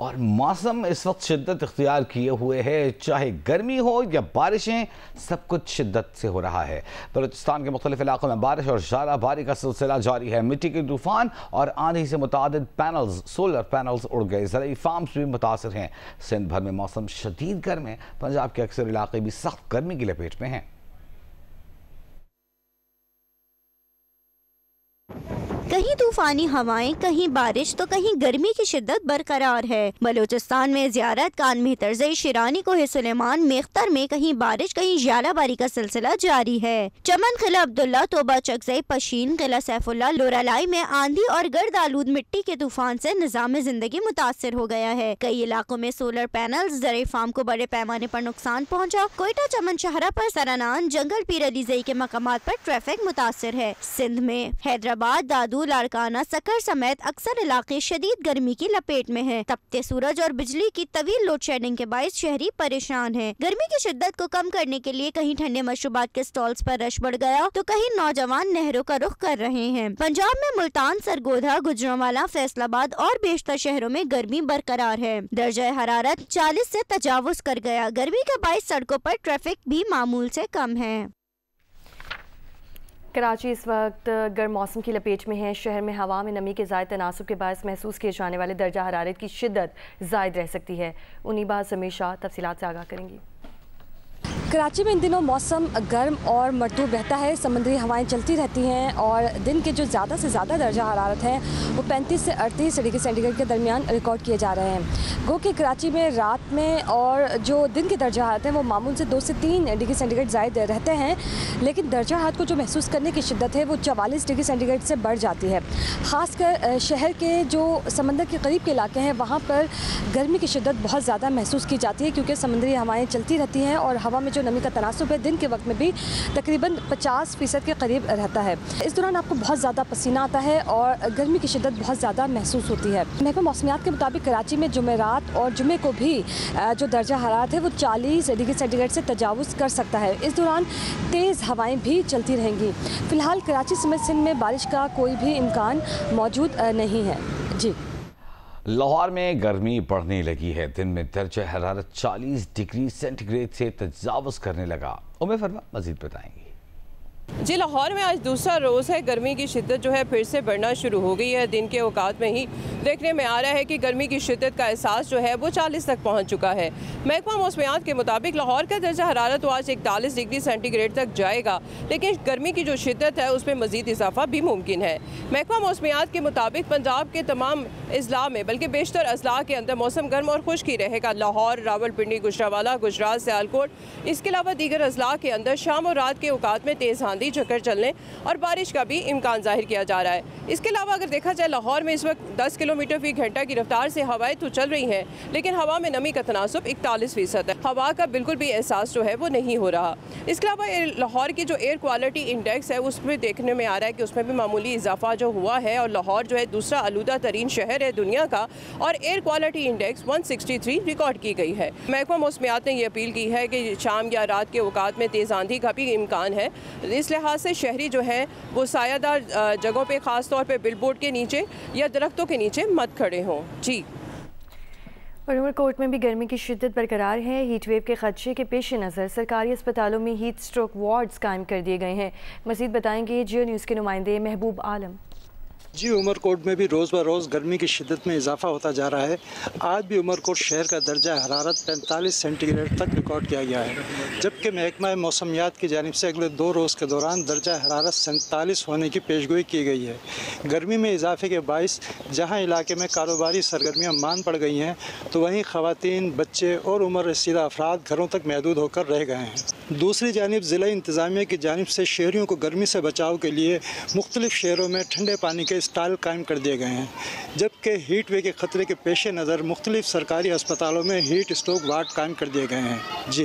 और मौसम इस वक्त शिद्दत इख्तियार किए हुए है, चाहे गर्मी हो या बारिशें, सब कुछ शिद्दत से हो रहा है। बलूचिस्तान के मुख्तलिफ इलाकों में बारिश और ज़ाराबारी का सिलसिला जारी है। मिट्टी के तूफान और आंधी से मुतादिद पैनल्स, सोलर पैनल्स उड़ गए। ज़रूरी फार्म्स भी मुतासर हैं। सिंध भर में मौसम शदीद गर्म है। पंजाब के अक्सर इलाके भी सख्त गर्मी की लपेट में हैं। कहीं तूफानी हवाएं, कहीं बारिश तो कहीं गर्मी की शिद्दत बरकरार है। बलूचिस्तान में ज़ियारत कान में तर्ज़े शिरानी को सुलेमान मेख्तर में कहीं बारिश कहीं ज़ाराबारी का सिलसिला जारी है। चमन किला अब्दुल्ला, तोबा चकज़ई, पशीन, किला सैफुल्ला, लोरालाई में आंधी और गर्द आलूद मिट्टी के तूफान से निज़ाम जिंदगी मुतासर हो गया है। कई इलाकों में सोलर पैनल ज़रूरी फार्म को बड़े पैमाने पर नुकसान पहुँचा। कोयटा चमन शहरा पर सरानान, जंगल पीर अली ज़ई के मकामात पर ट्रैफिक मुतासर है। सिंध में हैदराबाद, दादू, लाड़काना, सकर समेत अक्सर इलाके शदीद गर्मी की लपेट में हैं। तपते सूरज और बिजली की तवील लोड शेडिंग के बायस शहरी परेशान हैं। गर्मी की शिद्दत को कम करने के लिए कहीं ठंडे मशरूबात के स्टॉल्स पर रश बढ़ गया तो कहीं नौजवान नहरों का रुख कर रहे हैं। पंजाब में मुल्तान, सरगोधा, गुजरांवाला, फैसलाबाद और बेशतर शहरों में गर्मी बरकरार है। दर्जा हरारत 40 से तजावुज कर गया। गर्मी के बायस सड़कों पर ट्रैफिक भी मामूल से कम है। कराची इस वक्त गर्म मौसम की लपेट में है। शहर में हवा में नमी के ज़ायद तनासुब के बायस महसूस किए जाने वाले दर्जा हरारत की शिद्दत ज़ायद रह सकती है। उन्नीबा समीर शाह तफसीलात से आगाह करेंगी। कराची में इन दिनों मौसम गर्म और मरतूब रहता है। समुद्री हवाएं चलती रहती हैं और दिन के जो ज़्यादा से ज़्यादा दर्जा हरारत हैं वो 35 से 38 डिग्री सेंटीग्रेड के दरमियान रिकॉर्ड किए जा रहे हैं। गो कि कराची में रात में और जो दिन के दर्जा हरारत हैं वो मामूल से 2 से 3 डिग्री सेंटीग्रेड ज़ायद रहते हैं, लेकिन दर्जा हरारत को जो महसूस करने की शिद्दत है वो 44 डिग्री सेंटीग्रेड से बढ़ जाती है। ख़ासकर शहर के जो समंदर के करीब के इलाके हैं वहाँ पर गर्मी की शिद्दत बहुत ज़्यादा महसूस की जाती है, क्योंकि समुद्री हवाएँ चलती रहती हैं और हवा में जो नमी का तनासुब है दिन के वक्त में भी तकरीबन 50% के करीब रहता है। इस दौरान आपको बहुत ज़्यादा पसीना आता है और गर्मी की शिद्दत बहुत ज़्यादा महसूस होती है। महकमा मौसमियात के मुताबिक कराची में जुमेरात और जुमे को भी जो दर्जा हरारत है वो 40 डिग्री सेंटीग्रेड से तजावुज़ कर सकता है। इस दौरान तेज़ हवाएँ भी चलती रहेंगी। फ़िलहाल कराची समेत सिंध में बारिश का कोई भी इम्कान मौजूद नहीं है। जी, लाहौर में गर्मी बढ़ने लगी है। दिन में दर्जा हरारत 40 डिग्री सेंटीग्रेड से तजावुज़ करने लगा। उम्मे फरमा मज़ीद बताएंगी। जी, लाहौर में आज दूसरा रोज़ है। गर्मी की शिद्दत जो है फिर से बढ़ना शुरू हो गई है। दिन के औकात में ही देखने में आ रहा है कि गर्मी की शिद्दत का एहसास जो है वो 40 तक पहुंच चुका है। महकमा मौसमियात के मुताबिक लाहौर का दर्जा हरारत तो आज 41 डिग्री सेंटीग्रेड तक जाएगा, लेकिन गर्मी की जो शिद्दत है उसमें मज़ीद इजाफा भी मुमकिन है। महकमा मौसमियात के मुताबिक पंजाब के तमाम अजला में बल्कि बेशतर अजला के अंदर मौसम गर्म और खुश्क ही रहेगा। लाहौर, रावलपिंडी, गुजरांवाला, गुजरात, सियालकोट, इसके अलावा दीगर अजला के अंदर शाम और रात के औकात में तेज़ आंधी, झक्कर चलने और बारिश का भी इम्कान जाहिर किया जा रहा है। इसके अलावा अगर देखा जाए लाहौर में इस वक्त 10 किलोमीटर फी घंटा की रफ्तार से हवाएं तो चल रही हैं, लेकिन हवा में नमी का तनासुब 41% है। हवा का बिल्कुल भी एहसास जो है वो नहीं हो रहा। इसके अलावा लाहौर की जो एयर क्वालिटी इंडेक्स है उसमें देखने में आ रहा है कि उसमें भी मामूली इजाफा जो हुआ है और लाहौर जो है दूसरा आलूदा तरीन शहर है दुनिया का और एयर क्वालिटी इंडेक्स 163 रिकॉर्ड की गई है। महकमा मौसमियात ने यह अपील की है कि शाम या रात के औकात में तेज़ आंधी का भी इम्कान है। इस लिहाज से शहरी जो है वो सायादार जगहों पे ख़ास तौर पे बिलबोर्ड के नीचे या दरख्तों के नीचे मत खड़े हों। जी, और उमरकोट में भी गर्मी की शिद्दत बरकरार है। हीट वेव के खदशे के पेश नज़र सरकारी अस्पतालों में हीट स्ट्रोक वार्ड्स कायम कर दिए गए हैं। मज़ीद बताएंगे जियो न्यूज़ के नुमाइंदे महबूब आलम। जी, उमरकोट में भी रोज़ ब रोज़ गर्मी की शिद्दत में इजाफा होता जा रहा है। आज भी उमरकोट शहर का दर्जा हरारत 45 सेंटीग्रेड तक रिकॉर्ड किया गया है, जबकि महकमा मौसमियात की जानिब से अगले 2 रोज़ के दौरान दर्जा हरारत 47 होने की पेशगोई की गई है। गर्मी में इजाफे के बायस जहाँ इलाके में कारोबारी सरगर्मियाँ मान पड़ गई हैं, तो वहीं ख़वातीन, बच्चे और उम्र रसीदा अफराद घरों तक महदूद होकर रह गए हैं। दूसरी जानिब ज़िला इंतज़ामिया की जानिब से शहरियों को गर्मी से बचाव के लिए मुख्तलिफ शहरों में ठंडे पानी के स्टॉल कायम कर दिए गए हैं, जबकि हीट वेव के ख़तरे के पेश नज़र मुख्तलिफ सरकारी अस्पतालों में हीट स्ट्रोक वार्ड कायम कर दिए गए हैं। जी,